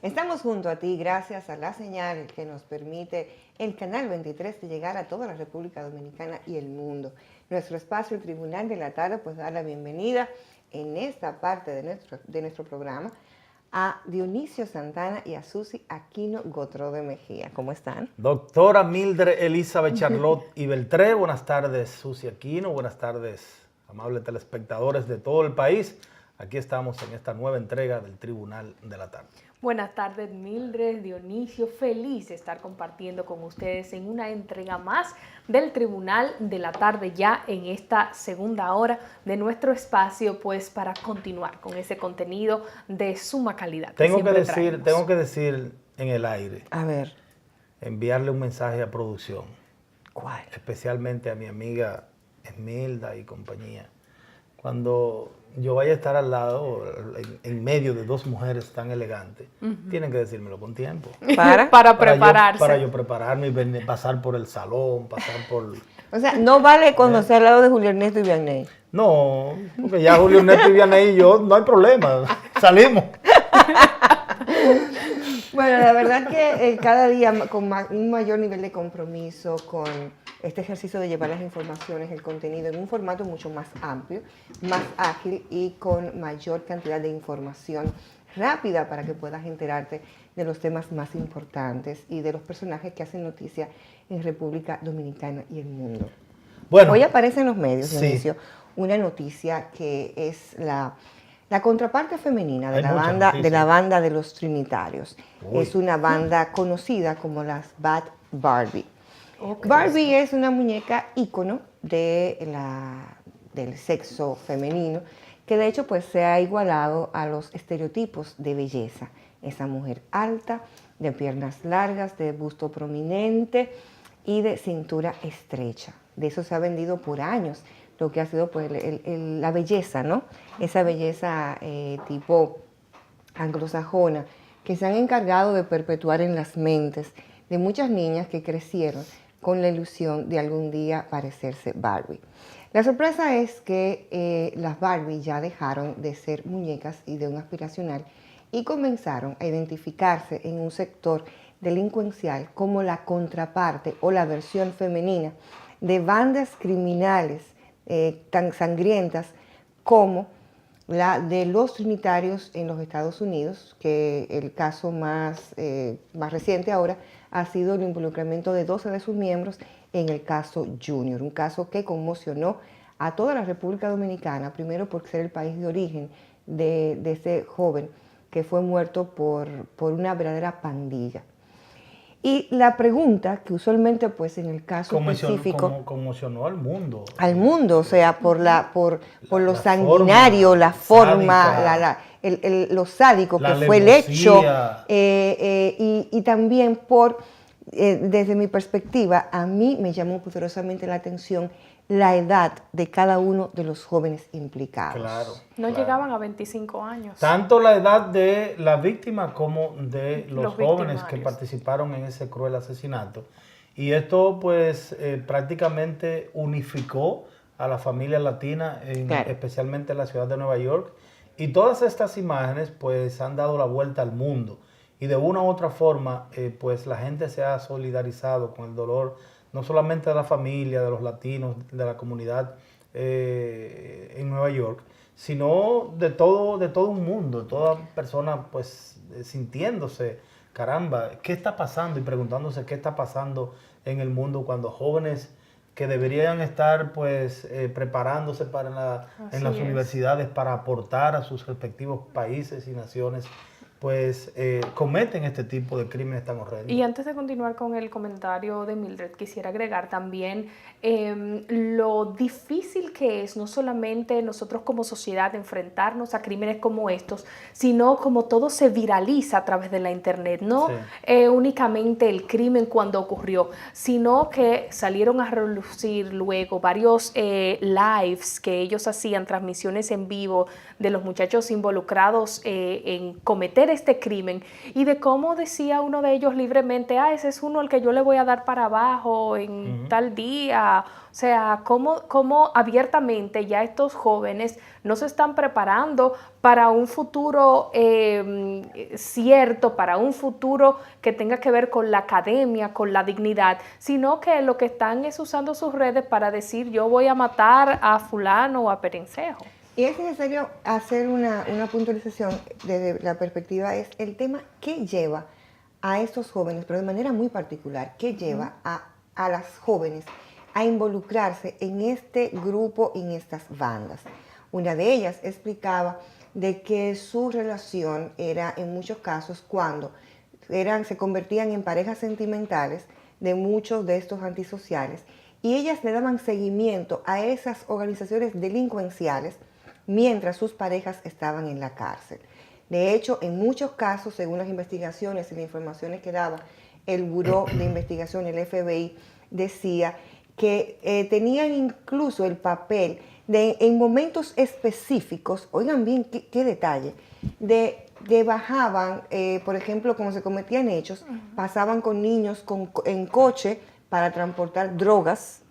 Estamos junto a ti gracias a la señal que nos permite el Canal 23 de llegar a toda la República Dominicana y el mundo. Nuestro espacio, el Tribunal de la Tarde, pues da la bienvenida en esta parte de nuestro programa a Dionisio Santana y a Susi Aquino Gotró de Mejía. ¿Cómo están? Doctora Mildred Elizabeth Charlotte y Beltré, buenas tardes Susi Aquino, buenas tardes amables telespectadores de todo el país. Aquí estamos en esta nueva entrega del Tribunal de la Tarde. Buenas tardes Mildred, Dionisio, feliz de estar compartiendo con ustedes en una entrega más del Tribunal de la Tarde, ya en esta segunda hora de nuestro espacio, pues para continuar con ese contenido de suma calidad. Tengo que decir en el aire, A ver, enviarle un mensaje a producción. ¿cuál? Especialmente a mi amiga Esmilda y compañía. Cuando yo vaya a estar al lado, en medio de dos mujeres tan elegantes, tienen que decírmelo con tiempo. Para prepararse. Para yo prepararme y pasar por el salón, pasar por... O sea, no vale conocer al lado de Julio Ernesto y Vianney. No, porque ya Julio Ernesto y Vianney y yo, no hay problema, salimos. Bueno, la verdad que cada día con un mayor nivel de compromiso con este ejercicio de llevar las informaciones, el contenido en un formato mucho más amplio, más ágil y con mayor cantidad de información rápida para que puedas enterarte de los temas más importantes y de los personajes que hacen noticia en República Dominicana y el mundo. Bueno, hoy aparece en los medios, sí, Dionisio, una noticia que es la contraparte femenina de Hay la banda de los Trinitarios. Uy. Es una banda conocida como las Bad Barbie. Okay. Barbie es una muñeca ícono del sexo femenino que de hecho pues se ha igualado a los estereotipos de belleza. Esa mujer alta, de piernas largas, de busto prominente y de cintura estrecha. De eso se ha vendido por años lo que ha sido pues la belleza, ¿no? Esa belleza tipo anglosajona que se han encargado de perpetuar en las mentes de muchas niñas que crecieron con la ilusión de algún día parecerse Barbie. La sorpresa es que las Barbie ya dejaron de ser muñecas y de un aspiracional y comenzaron a identificarse en un sector delincuencial como la contraparte o la versión femenina de bandas criminales tan sangrientas como la de los Trinitarios en los Estados Unidos, que el caso más reciente ahora ha sido el involucramiento de 12 de sus miembros en el caso Junior, un caso que conmocionó a toda la República Dominicana, primero por ser el país de origen de ese joven que fue muerto por una verdadera pandilla. Y la pregunta que usualmente pues en el caso específico conmocionó al mundo. Al mundo, o sea, por lo sanguinario, forma la forma, sádica, lo sádico que fue el hecho, y también desde mi perspectiva, a mí me llamó poderosamente la atención la edad de cada uno de los jóvenes implicados. Claro. No llegaban a 25 años. Tanto la edad de la víctima como de los jóvenes que victimarios participaron en ese cruel asesinato. Y esto pues prácticamente unificó a la familia latina, Claro, especialmente en la ciudad de Nueva York. Y todas estas imágenes pues han dado la vuelta al mundo. Y de una u otra forma pues la gente se ha solidarizado con el dolor, no solamente de la familia, de los latinos, de la comunidad en Nueva York, sino de todo un mundo, de toda persona pues sintiéndose, caramba, ¿qué está pasando? Y preguntándose qué está pasando en el mundo cuando jóvenes que deberían estar pues preparándose en las universidades para aportar a sus respectivos países y naciones, pues cometen este tipo de crímenes tan horrendos. Y antes de continuar con el comentario de Mildred, quisiera agregar también lo difícil que es no solamente nosotros como sociedad enfrentarnos a crímenes como estos, sino como todo se viraliza a través de la internet, no únicamente el crimen cuando ocurrió, sino que salieron a relucir luego varios lives que ellos hacían, transmisiones en vivo de los muchachos involucrados en cometer este crimen y de cómo decía uno de ellos libremente, ese es uno al que yo le voy a dar para abajo en tal día. O sea, cómo abiertamente ya estos jóvenes no se están preparando para un futuro cierto, para un futuro que tenga que ver con la academia, con la dignidad, sino que lo que están es usando sus redes para decir yo voy a matar a fulano o a perencejo. Y es necesario hacer una puntualización desde la perspectiva, es el tema que lleva a estos jóvenes, pero de manera muy particular, que lleva a las jóvenes a involucrarse en este grupo y en estas bandas. Una de ellas explicaba de que su relación era en muchos casos cuando se convertían en parejas sentimentales de muchos de estos antisociales y ellas le daban seguimiento a esas organizaciones delincuenciales mientras sus parejas estaban en la cárcel. De hecho, en muchos casos, según las investigaciones y las informaciones que daba el Buró de Investigación, el FBI, decía que tenían incluso el papel de, en momentos específicos, oigan bien qué detalle, de bajaban, por ejemplo, cuando se cometían hechos, pasaban con niños en coche para transportar drogas,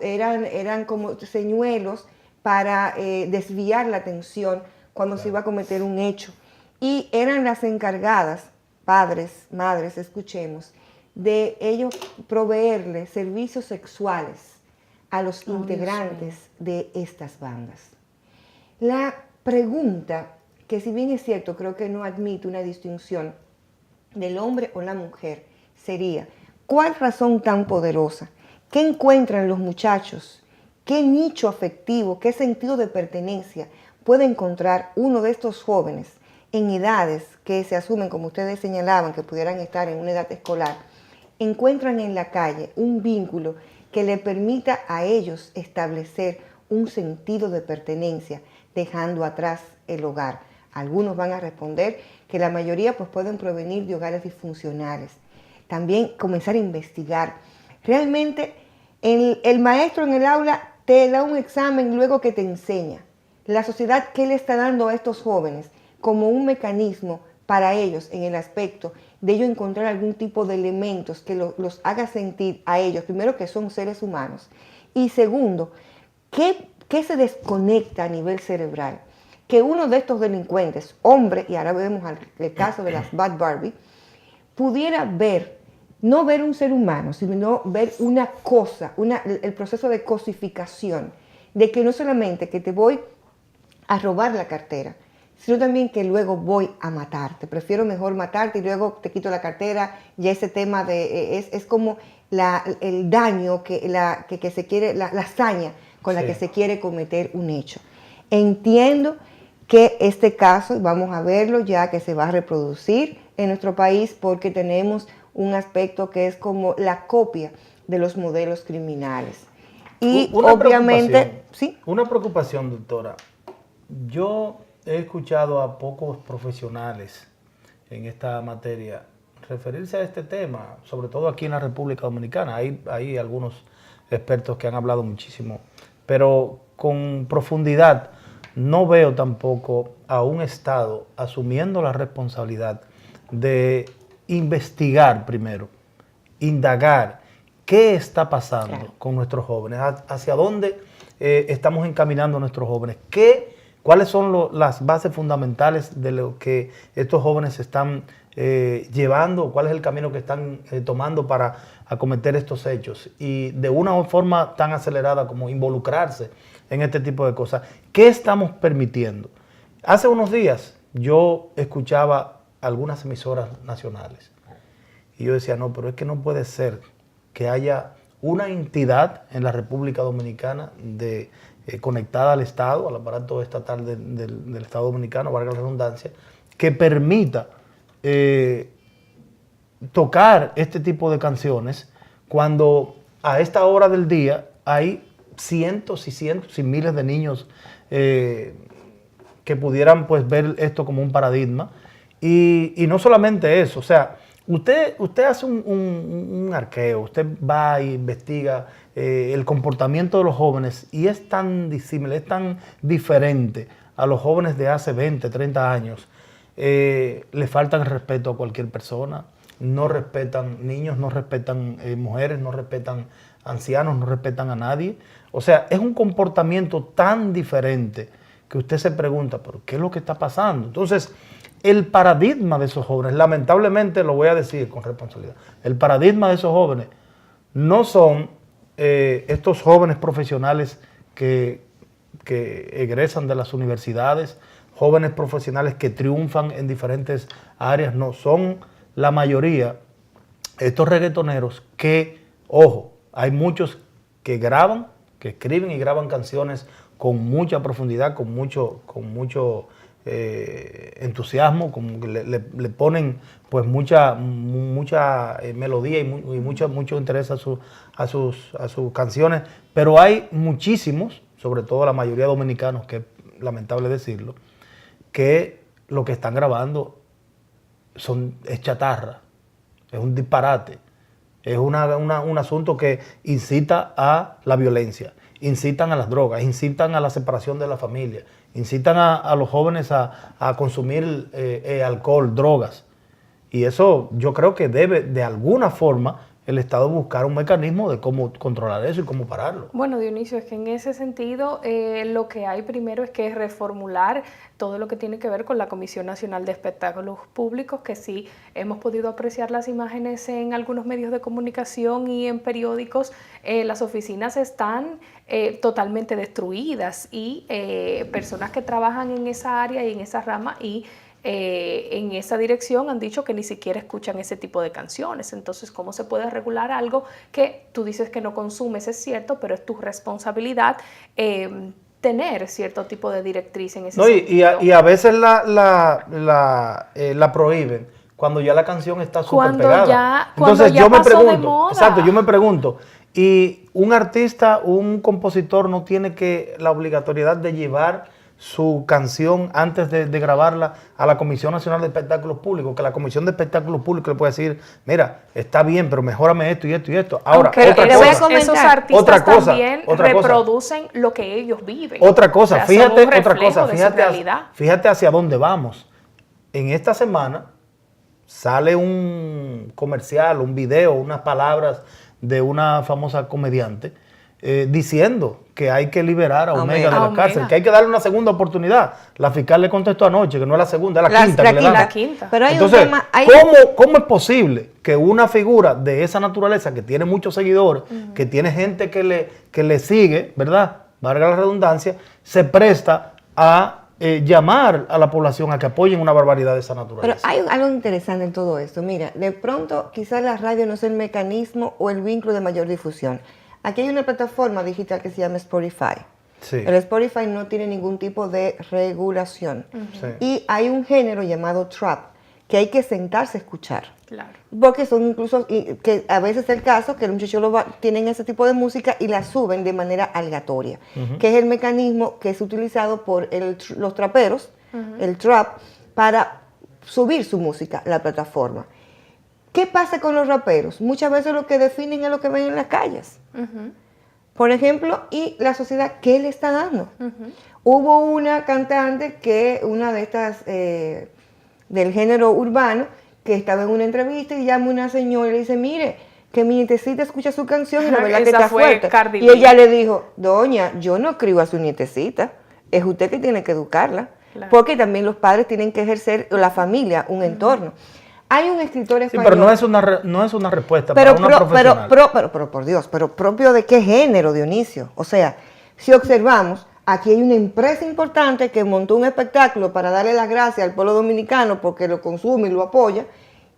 eran como señuelos para desviar la atención cuando se iba a cometer un hecho. Y eran las encargadas, padres, madres, escuchemos, de ellos proveerle servicios sexuales a los integrantes de estas bandas. La pregunta, que si bien es cierto, creo que no admite una distinción del hombre o la mujer, sería, ¿cuál razón tan poderosa? ¿Qué encuentran los muchachos? ¿Qué nicho afectivo, qué sentido de pertenencia puede encontrar uno de estos jóvenes en edades que se asumen, como ustedes señalaban, que pudieran estar en una edad escolar? Encuentran en la calle un vínculo que le permita a ellos establecer un sentido de pertenencia, dejando atrás el hogar. Algunos van a responder que la mayoría pues, pueden provenir de hogares disfuncionales. También comenzar a investigar. Realmente el maestro en el aula te da un examen luego que te enseña. La sociedad, ¿qué le está dando a estos jóvenes como un mecanismo para ellos en el aspecto de ellos encontrar algún tipo de elementos que los haga sentir a ellos, primero que son seres humanos, y segundo, ¿qué se desconecta a nivel cerebral? Que uno de estos delincuentes, hombre, y ahora vemos el caso de las Bad Barbie, pudiera ver, no ver un ser humano, sino ver una cosa, el proceso de cosificación, de que no solamente que te voy a robar la cartera, sino también que luego voy a matarte. Prefiero mejor matarte y luego te quito la cartera. Ya ese tema es como el daño que se quiere, la hazaña con la que se quiere cometer un hecho. Entiendo que este caso, vamos a verlo ya que se va a reproducir en nuestro país porque tenemos un aspecto que es como la copia de los modelos criminales. Y obviamente, ¿sí? Una preocupación, doctora. Yo he escuchado a pocos profesionales en esta materia referirse a este tema, sobre todo aquí en la República Dominicana. Hay algunos expertos que han hablado muchísimo, pero con profundidad no veo tampoco a un Estado asumiendo la responsabilidad de investigar primero, indagar qué está pasando con nuestros jóvenes, hacia dónde estamos encaminando a nuestros jóvenes, cuáles son las bases fundamentales de lo que estos jóvenes están llevando, cuál es el camino que están tomando para acometer estos hechos y de una forma tan acelerada como involucrarse en este tipo de cosas. ¿Qué estamos permitiendo? Hace unos días yo escuchaba algunas emisoras nacionales y yo decía, no, pero es que no puede ser que haya una entidad en la República Dominicana conectada al Estado, al aparato estatal del Estado Dominicano, valga la redundancia, que permita tocar este tipo de canciones cuando a esta hora del día hay cientos y cientos y miles de niños que pudieran pues ver esto como un paradigma. Y no solamente eso, o sea, usted hace un arqueo, usted va e investiga el comportamiento de los jóvenes y es tan disímil, es tan diferente a los jóvenes de hace 20, 30 años. le faltan respeto a cualquier persona, no respetan niños, no respetan mujeres, no respetan ancianos, no respetan a nadie. O sea, es un comportamiento tan diferente que usted se pregunta, ¿pero qué es lo que está pasando? Entonces, el paradigma de esos jóvenes, lamentablemente lo voy a decir con responsabilidad, el paradigma de esos jóvenes no son estos jóvenes profesionales que egresan de las universidades, jóvenes profesionales que triunfan en diferentes áreas, no, son la mayoría estos reggaetoneros que, ojo, hay muchos que graban, que escriben y graban canciones con mucha profundidad, con mucho entusiasmo, le ponen pues mucha melodía y mucho interés a sus canciones, pero hay muchísimos, sobre todo la mayoría dominicanos, que es lamentable decirlo, que lo que están grabando es chatarra, es un disparate, es un asunto que incita a la violencia, incitan a las drogas, incitan a la separación de la familia, incitan a los jóvenes a consumir alcohol, drogas. Y eso yo creo que debe de alguna forma el Estado buscar un mecanismo de cómo controlar eso y cómo pararlo. Bueno, Dionisio, es que en ese sentido lo que hay primero es que reformular todo lo que tiene que ver con la Comisión Nacional de Espectáculos Públicos, que sí hemos podido apreciar las imágenes en algunos medios de comunicación y en periódicos. Las oficinas están totalmente destruidas y personas que trabajan en esa área y en esa rama y en esa dirección han dicho que ni siquiera escuchan ese tipo de canciones. Entonces, ¿cómo se puede regular algo que tú dices que no consumes? Es cierto, pero es tu responsabilidad tener cierto tipo de directriz en ese sentido. Y a veces la prohíben cuando ya la canción está súper pegada. Entonces yo me pregunto, exacto, yo me pregunto, ¿y un artista, un compositor no tiene la obligatoriedad de llevar su canción antes de grabarla a la Comisión Nacional de Espectáculos Públicos? Que la Comisión de Espectáculos Públicos le puede decir, mira, está bien, pero mejórame esto y esto y esto. Ahora, esos artistas también reproducen lo que ellos viven. Otra cosa, fíjate hacia dónde vamos. En esta semana sale un comercial, un video, unas palabras de una famosa comediante diciendo que hay que liberar a Omega de la cárcel, que hay que darle una segunda oportunidad. La fiscal le contestó anoche que no es la segunda, es la quinta que le dan. La quinta. Pero hay entonces, un tema, ¿cómo es posible que una figura de esa naturaleza, que tiene muchos seguidores, que tiene gente que le sigue, ¿verdad?, valga la redundancia, se presta a llamar a la población a que apoyen una barbaridad de esa naturaleza? Pero hay algo interesante en todo esto. Mira, de pronto quizás la radio no es el mecanismo o el vínculo de mayor difusión. Aquí hay una plataforma digital que se llama Spotify. Sí. El Spotify no tiene ningún tipo de regulación. Sí. Y hay un género llamado trap que hay que sentarse a escuchar. Claro. Porque son incluso, que a veces es el caso, que los muchachos tienen ese tipo de música y la suben de manera aleatoria, que es el mecanismo que es utilizado por los traperos, el trap, para subir su música a la plataforma. ¿Qué pasa con los raperos? Muchas veces lo que definen es lo que ven en las calles. Por ejemplo, y la sociedad, ¿qué le está dando? Hubo una cantante una de estas del género urbano, que estaba en una entrevista y llama a una señora y le dice, mire, que mi nietecita escucha su canción y la verdad que está fuerte. Y ella le dijo, doña, yo no crío a su nietecita, es usted que tiene que educarla. Claro. Porque también los padres tienen que ejercer, la familia, un entorno. Hay un escritor español. Sí, pero no es una respuesta para una profesional. Pero por Dios, pero propio de qué género, Dionisio. O sea, si observamos, aquí hay una empresa importante que montó un espectáculo para darle las gracias al pueblo dominicano porque lo consume y lo apoya.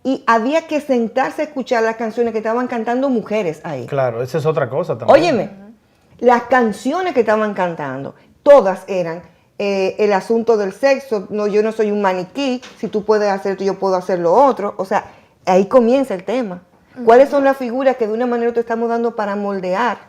Y había que sentarse a escuchar las canciones que estaban cantando mujeres ahí. Claro, esa es otra cosa también. Óyeme, las canciones que estaban cantando, todas eran el asunto del sexo. No, yo no soy un maniquí, si tú puedes hacer esto, yo puedo hacer lo otro. O sea, ahí comienza el tema. ¿Cuáles son las figuras que de una manera te estamos dando para moldear?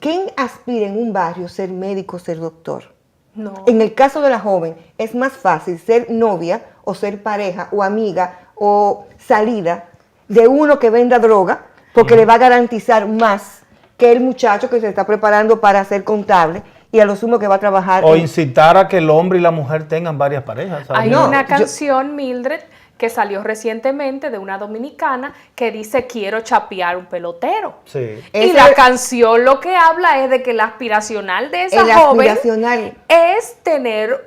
¿Quién aspira en un barrio ser médico, ser doctor? No. En el caso de la joven, es más fácil ser novia o ser pareja o amiga o salida de uno que venda droga, porque le va a garantizar más que el muchacho que se está preparando para ser contable y a lo sumo que va a trabajar. O incitar a que el hombre y la mujer tengan varias parejas. ¿sabes? Hay No, una yo- canción, Mildred, que salió recientemente de una dominicana que dice quiero chapear un pelotero. Sí. Y Ese- la canción lo que habla es de que la aspiracional de esa El joven aspiracional. es tener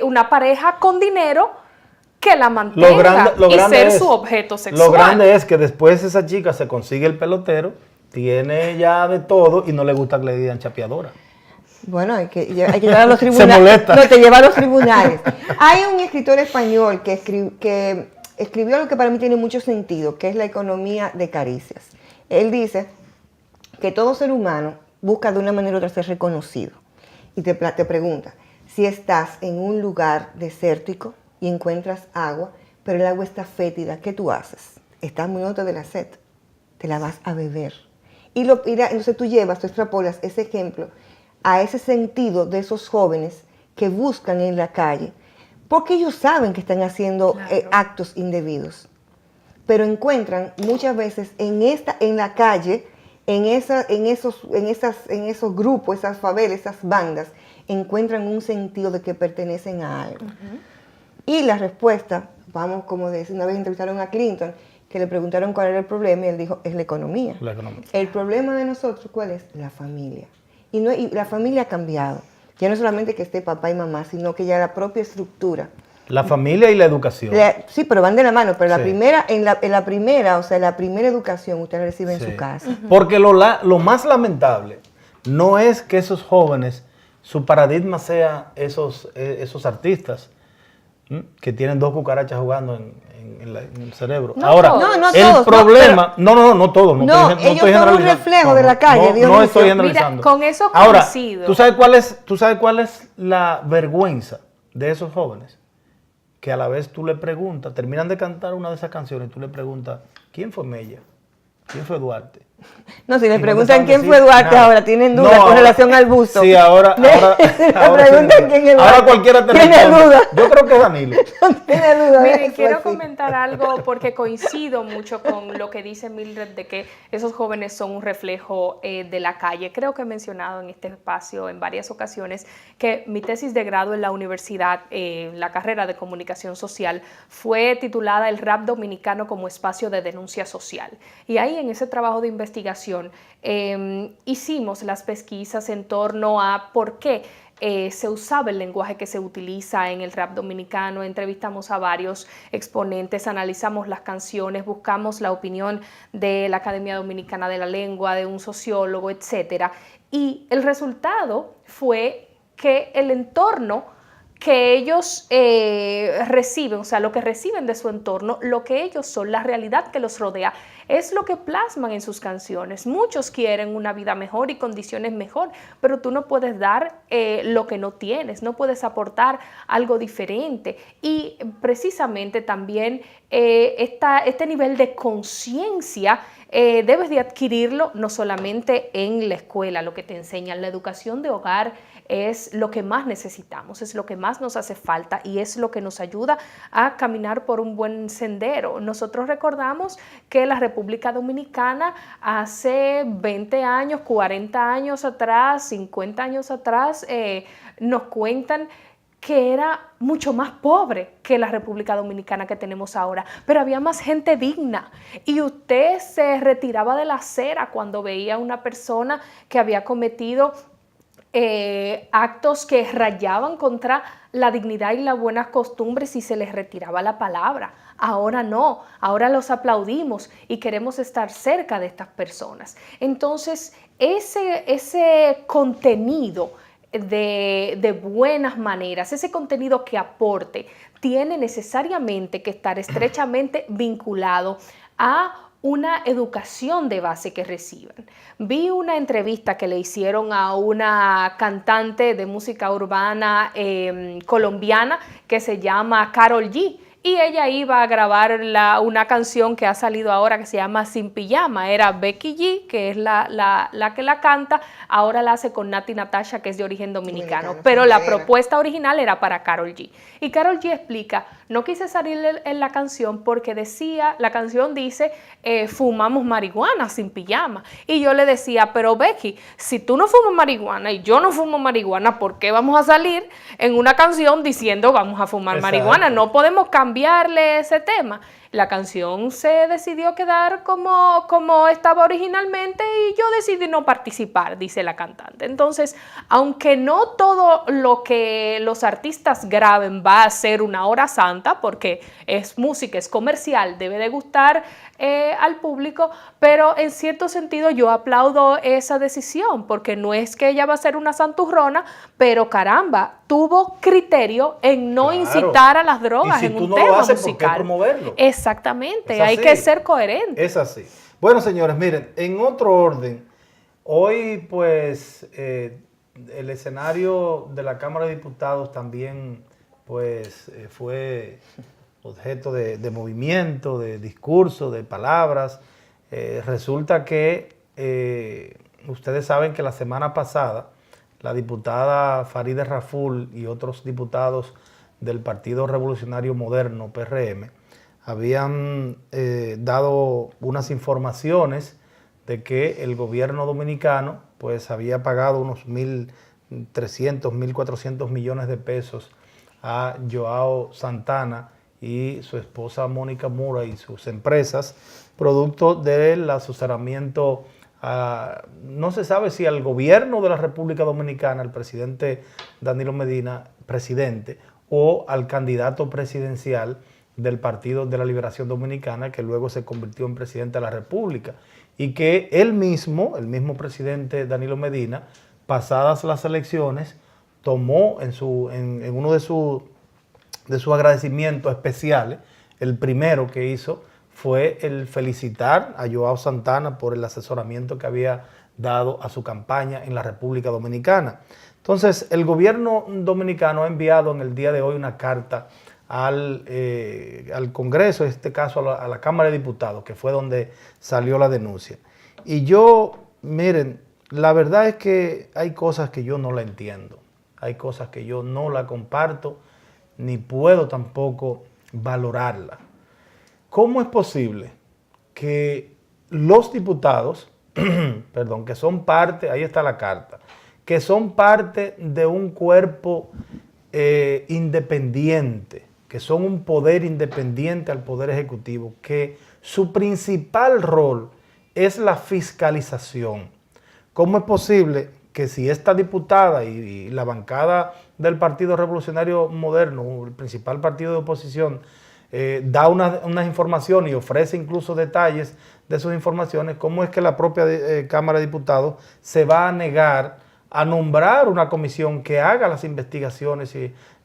una pareja con dinero que la mantenga Lo y grande ser es- su objeto sexual. Lo grande es que después esa chica se consigue el pelotero, tiene ya de todo y no le gusta que le digan chapeadora. Bueno, hay que llevar a los tribunales. Se molesta. No, te lleva a los tribunales. Hay un escritor español que escribió algo que para mí tiene mucho sentido, que es la economía de caricias. Él dice que todo ser humano busca de una manera u otra ser reconocido. Y te pregunta, si estás en un lugar desértico y encuentras agua, pero el agua está fétida, ¿qué tú haces? Estás muriéndote de la sed, te la vas a beber. Entonces tú extrapolas ese ejemplo a ese sentido de esos jóvenes que buscan en la calle, porque ellos saben que están haciendo Claro. actos indebidos, pero encuentran muchas veces en la calle, en esos grupos, esas favelas, esas bandas, encuentran un sentido de que pertenecen a algo. Y la respuesta, vamos, como decía, una vez entrevistaron a Clinton, que le preguntaron cuál era el problema y él dijo, es la economía. La economía. El problema de nosotros, ¿cuál es? La familia. Y la familia ha cambiado. Ya no solamente que esté papá y mamá, sino que ya la propia estructura. La familia y la educación. Sí, pero van de la mano, pero Sí. la primera educación usted la recibe en Sí. su casa. Porque lo más lamentable no es que esos jóvenes, su paradigma sea esos artistas que tienen 2 cucarachas jugando en el cerebro. No Ahora, todos. No el todos, problema, no todos. No, ellos estoy son un generalizando. reflejo de la calle, No, Dionisio. no estoy Mira, generalizando. con eso Ahora, coincido. ¿tú sabes cuál es la vergüenza de esos jóvenes? Que a la vez tú le preguntas, terminan de cantar una de esas canciones y tú le preguntas, ¿quién fue Mella? ¿Quién fue Duarte? No, si Y le no preguntan te saben quién decir fue Duarte nada. ahora, tienen duda No, con ahora- relación al busto. Sí, ahora Le preguntan sí, quién es ahora Duarte. cualquiera te Tiene responde. duda. Yo creo que es Danilo. Tiene duda de Miren, eso, quiero sí. comentar algo porque coincido mucho con lo que dice Mildred de que esos jóvenes son un reflejo de la calle. Creo que he mencionado en este espacio en varias ocasiones que mi tesis de grado en la universidad, la carrera de comunicación social, fue titulada El rap dominicano como espacio de denuncia social. Y ahí en ese trabajo de investigación hicimos las pesquisas en torno a por qué se usaba el lenguaje que se utiliza en el rap dominicano, entrevistamos a varios exponentes, analizamos las canciones, buscamos la opinión de la Academia Dominicana de la Lengua, de un sociólogo, etc. Y el resultado fue que el entorno que ellos reciben, o sea, lo que reciben de su entorno, lo que ellos son, la realidad que los rodea, es lo que plasman en sus canciones. Muchos quieren una vida mejor y condiciones mejor, pero tú no puedes dar lo que no tienes, no puedes aportar algo diferente. Y precisamente también este nivel de conciencia debes de adquirirlo no solamente en la escuela, lo que te enseñan, la educación de hogar es lo que más necesitamos, es lo que más nos hace falta y es lo que nos ayuda a caminar por un buen sendero. Nosotros recordamos que la República Dominicana hace 20 años, 40 años atrás, 50 años atrás, nos cuentan que era mucho más pobre que la República Dominicana que tenemos ahora, pero había más gente digna y usted se retiraba de la acera cuando veía a una persona que había cometido actos que rayaban contra la dignidad y las buenas costumbres y se les retiraba la palabra. Ahora no, ahora los aplaudimos y queremos estar cerca de estas personas. Entonces, ese contenido de buenas maneras, ese contenido que aporte, tiene necesariamente que estar estrechamente vinculado a una educación de base que reciban. Vi una entrevista que le hicieron a una cantante de música urbana colombiana que se llama Karol G. Y ella iba a grabar una canción que ha salido ahora que se llama Sin Pijama. Era Becky G, que es la que la canta, ahora la hace con Nati Natasha, que es de origen dominicano. Pero la propuesta original era para Karol G. Y Karol G explica, No quise salir en la canción porque la canción dice, fumamos marihuana sin pijama. Y yo le decía, pero Becky, si tú no fumas marihuana y yo no fumo marihuana, ¿por qué vamos a salir en una canción diciendo vamos a fumar marihuana? No podemos cambiarle ese tema. La canción se decidió quedar como estaba originalmente y yo decidí no participar, dice la cantante. Entonces, aunque no todo lo que los artistas graben va a ser una hora santa, porque es música, es comercial, debe de gustar al público, pero en cierto sentido yo aplaudo esa decisión, porque no es que ella va a ser una santurrona, pero caramba, tuvo criterio en no incitar a las drogas en un tema musical. Y si tú no lo haces, ¿por qué promoverlo? Exactamente, hay que ser coherente. Es así. Bueno, señores, miren, en otro orden, hoy pues el escenario de la Cámara de Diputados también pues fue objeto de movimiento, de discurso, de palabras. Resulta que ustedes saben que la semana pasada la diputada Farideh Raful y otros diputados del Partido Revolucionario Moderno, PRM, habían dado unas informaciones de que el gobierno dominicano pues había pagado unos 1.300, 1.400 millones de pesos a Joao Santana y su esposa Mónica Mura y sus empresas, producto del asesoramiento, no se sabe si al gobierno de la República Dominicana, al presidente Danilo Medina, presidente, o al candidato presidencial del Partido de la Liberación Dominicana, que luego se convirtió en presidente de la República, y que él mismo, el mismo presidente Danilo Medina, pasadas las elecciones, tomó en uno de sus agradecimientos especiales, el primero que hizo fue el felicitar a Joao Santana por el asesoramiento que había dado a su campaña en la República Dominicana. Entonces, el gobierno dominicano ha enviado en el día de hoy una carta al Congreso, en este caso a la Cámara de Diputados, que fue donde salió la denuncia. Y yo, miren, la verdad es que hay cosas que yo no la entiendo, hay cosas que yo no la comparto, ni puedo tampoco valorarla. ¿Cómo es posible que los diputados, perdón, que son parte, ahí está la carta, que son parte de un cuerpo independiente, que son un poder independiente al Poder Ejecutivo, que su principal rol es la fiscalización? ¿Cómo es posible que si esta diputada y la bancada del Partido Revolucionario Moderno, el principal partido de oposición, da unas informaciones y ofrece incluso detalles de esas informaciones, cómo es que la propia Cámara de Diputados se va a negar a nombrar una comisión que haga las investigaciones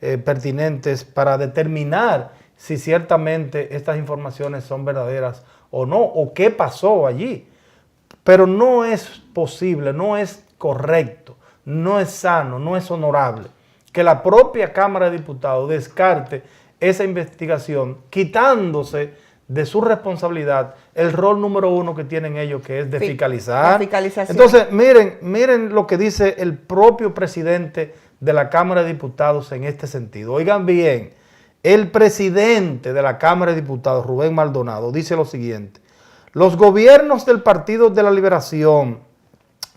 pertinentes para determinar si ciertamente estas informaciones son verdaderas o no, o qué pasó allí? Pero no es posible, no es correcto, no es sano, no es honorable que la propia Cámara de Diputados descarte esa investigación, quitándose de su responsabilidad el rol número uno que tienen ellos, que es de fiscalizar. Entonces, miren lo que dice el propio presidente de la Cámara de Diputados en este sentido. Oigan bien, el presidente de la Cámara de Diputados, Rubén Maldonado, dice lo siguiente: los gobiernos del Partido de la Liberación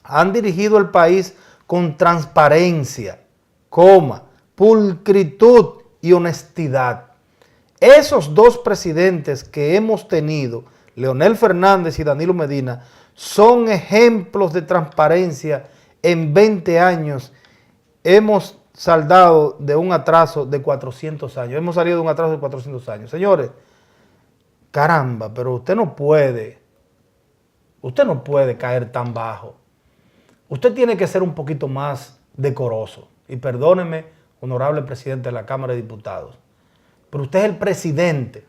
han dirigido el país con transparencia, pulcritud y honestidad. Esos dos presidentes que hemos tenido, Leonel Fernández y Danilo Medina, son ejemplos de transparencia. En 20 años hemos saldado de un atraso de 400 años. Hemos salido de un atraso de 400 años. Señores, caramba, pero usted no puede caer tan bajo. Usted tiene que ser un poquito más decoroso. Y perdóneme, honorable presidente de la Cámara de Diputados, pero usted es el presidente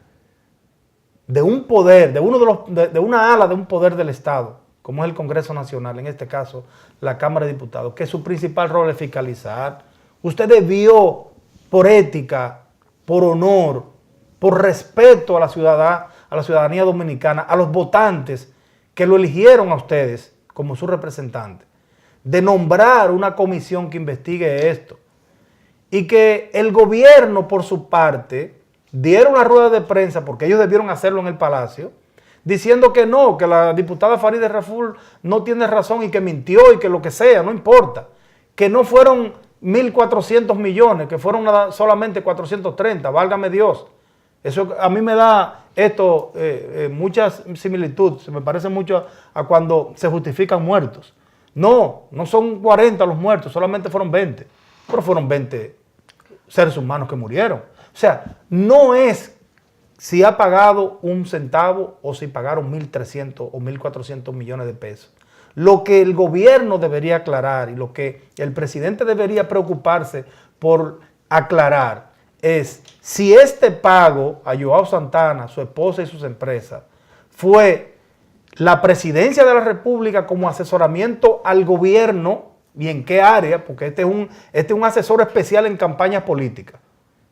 de un poder, de una ala de un poder del Estado, como es el Congreso Nacional, en este caso la Cámara de Diputados, que su principal rol es fiscalizar. Usted debió, por ética, por honor, por respeto a la ciudadanía dominicana, a los votantes que lo eligieron a ustedes como su representante, de nombrar una comisión que investigue esto. Y que el gobierno, por su parte, dieron una rueda de prensa, porque ellos debieron hacerlo en el Palacio, diciendo que no, que la diputada Farideh Raful no tiene razón y que mintió y que lo que sea, no importa. Que no fueron 1.400 millones, que fueron solamente 430, válgame Dios. Eso a mí me da esto mucha similitud, se me parece mucho a cuando se justifican muertos. No son 40 los muertos, solamente fueron 20, pero fueron 20 seres humanos que murieron. O sea, no es si ha pagado un centavo o si pagaron 1.300 o 1.400 millones de pesos. Lo que el gobierno debería aclarar y lo que el presidente debería preocuparse por aclarar es si este pago a Joao Santana, su esposa y sus empresas fue la presidencia de la República como asesoramiento al gobierno y en qué área, porque este es un asesor especial en campañas políticas.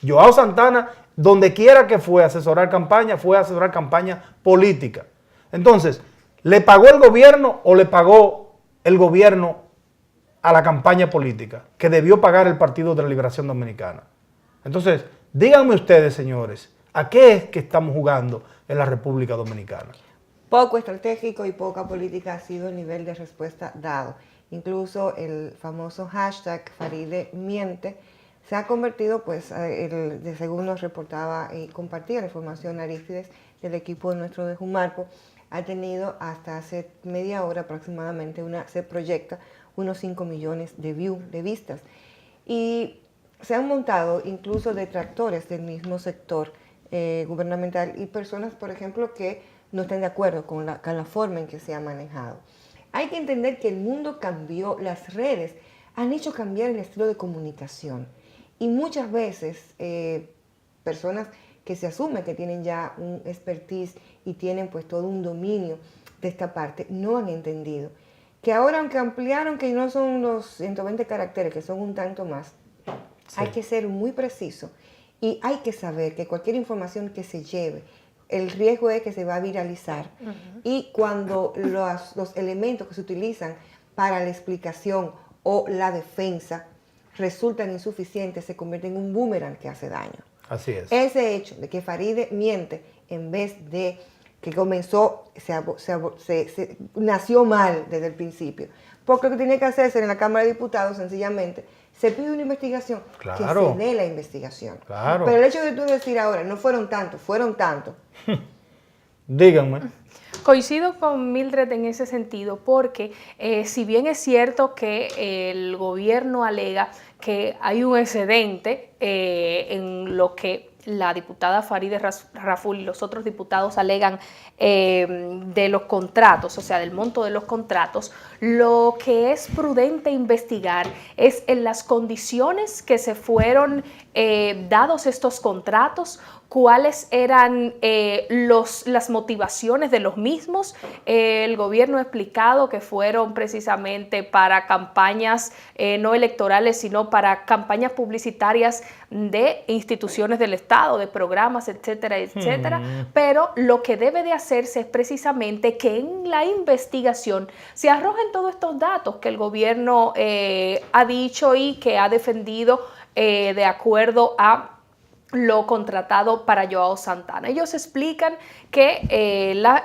Joao Santana, donde quiera que fue a asesorar campaña política. Entonces, ¿le pagó el gobierno o le pagó el gobierno a la campaña política que debió pagar el Partido de la Liberación Dominicana? Entonces, díganme ustedes, señores, ¿a qué es que estamos jugando en la República Dominicana? Poco estratégico y poca política ha sido el nivel de respuesta dado. Incluso el famoso hashtag Farideh miente se ha convertido, pues, según nos reportaba y compartía la información Arístides del equipo de nuestro de Jumarpo, ha tenido hasta hace media hora aproximadamente, se proyecta unos 5 millones de vistas. Y se han montado incluso detractores del mismo sector gubernamental y personas, por ejemplo, que no están de acuerdo con la forma en que se ha manejado. Hay que entender que el mundo cambió, las redes han hecho cambiar el estilo de comunicación y muchas veces personas que se asume que tienen ya un expertise y tienen pues todo un dominio de esta parte, no han entendido que ahora, aunque ampliaron que no son los 120 caracteres, que son un tanto más, sí, hay que ser muy preciso y hay que saber que cualquier información que se lleve, el riesgo es que se va a viralizar. Y cuando los elementos que se utilizan para la explicación o la defensa resultan insuficientes, se convierte en un boomerang que hace daño. Así es. Ese hecho de que Farideh miente en vez de que comenzó, nació mal desde el principio. Porque lo que tiene que hacerse en la Cámara de Diputados, sencillamente, se pide una investigación, claro, que se dé la investigación. Claro. Pero el hecho de tú decir ahora, no fueron tantos, fueron tantos. Díganme. Coincido con Mildred en ese sentido porque si bien es cierto que el gobierno alega que hay un excedente en lo que la diputada Farideh Raful y los otros diputados alegan de los contratos, o sea, del monto de los contratos, lo que es prudente investigar es en las condiciones que se fueron dados estos contratos, cuáles eran las motivaciones de los mismos. El gobierno ha explicado que fueron precisamente para campañas no electorales, sino para campañas publicitarias de instituciones del Estado, de programas, etcétera, etcétera. Pero lo que debe de hacerse es precisamente que en la investigación se arrojen todos estos datos que el gobierno ha dicho y que ha defendido de acuerdo a lo contratado para Joao Santana. Ellos explican que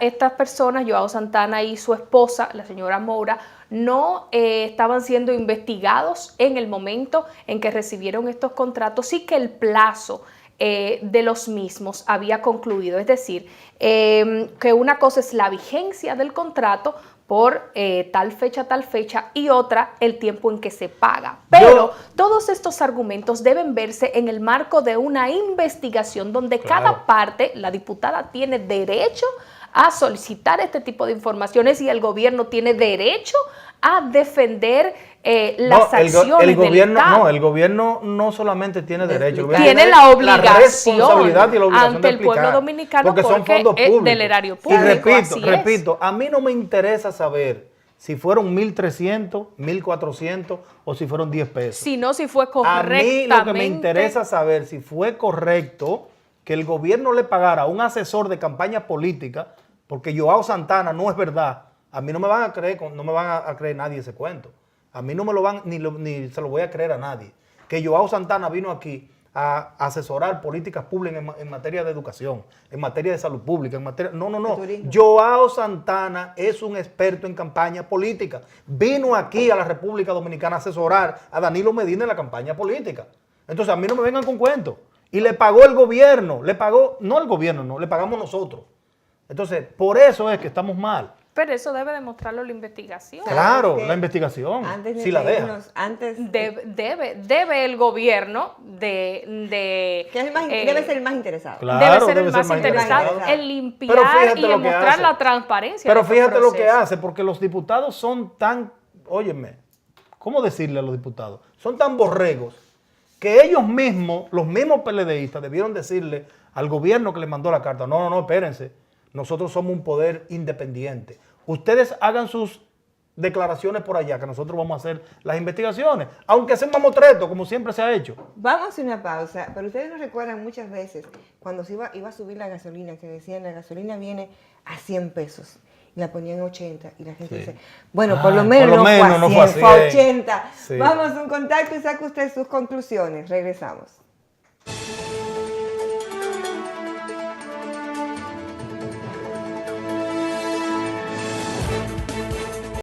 estas personas, Joao Santana y su esposa, la señora Moura, no estaban siendo investigados en el momento en que recibieron estos contratos y que el plazo de los mismos había concluido. Es decir, que una cosa es la vigencia del contrato por tal fecha y otra el tiempo en que se paga. Pero todos estos argumentos deben verse en el marco de una investigación donde cada parte, la diputada tiene derecho a solicitar este tipo de informaciones y el gobierno tiene derecho a defender las acciones el gobierno, del Estado. No, el gobierno no solamente tiene derecho, tiene la obligación la responsabilidad y la obligación ante el pueblo dominicano porque son fondos públicos del erario público. Y repito, a mí no me interesa saber si fueron 1.300, 1.400 o si fueron 10 pesos. Sino si fue correctamente. A mí lo que me interesa saber si fue correcto que el gobierno le pagara a un asesor de campaña política, porque Joao Santana no es verdad. A mí no me van a creer, nadie ese cuento. A mí no me lo van, ni se lo voy a creer a nadie. Que Joao Santana vino aquí a asesorar políticas públicas en materia de educación, en materia de salud pública, en materia... No, no, no. Turismo. Joao Santana es un experto en campaña política. Vino aquí a la República Dominicana a asesorar a Danilo Medina en la campaña política. Entonces, a mí no me vengan con cuentos. Y le pagó el gobierno, le pagó, no el gobierno, no, le pagamos nosotros. Entonces, por eso es que estamos mal. Pero eso debe demostrarlo la investigación. Claro, que la investigación, antes de si la deja. irnos, antes Debe el gobierno de que es el más, debe ser el más interesado. Claro. debe ser el debe más ser más interesado interesado. en limpiar Pero fíjate y lo en que mostrar hace. la transparencia. Pero de estos fíjate lo que procesos. hace, porque los diputados son tan, óyeme, ¿cómo decirle a los diputados? Son tan borregos que ellos mismos, los mismos PLDistas, debieron decirle al gobierno que les mandó la carta, no, no, no, espérense, nosotros somos un poder independiente. Ustedes hagan sus declaraciones por allá, que nosotros vamos a hacer las investigaciones, aunque sea un mamotreto, como siempre se ha hecho. Vamos a hacer una pausa, pero ustedes nos recuerdan muchas veces cuando se iba a subir la gasolina, que decían la gasolina viene a 100 pesos. Y la ponían 80 y la gente Sí. dice, bueno, Ay, por lo menos no fue a 100, fue a 80. Sí. Vamos a un contacto y saque usted sus conclusiones. Regresamos.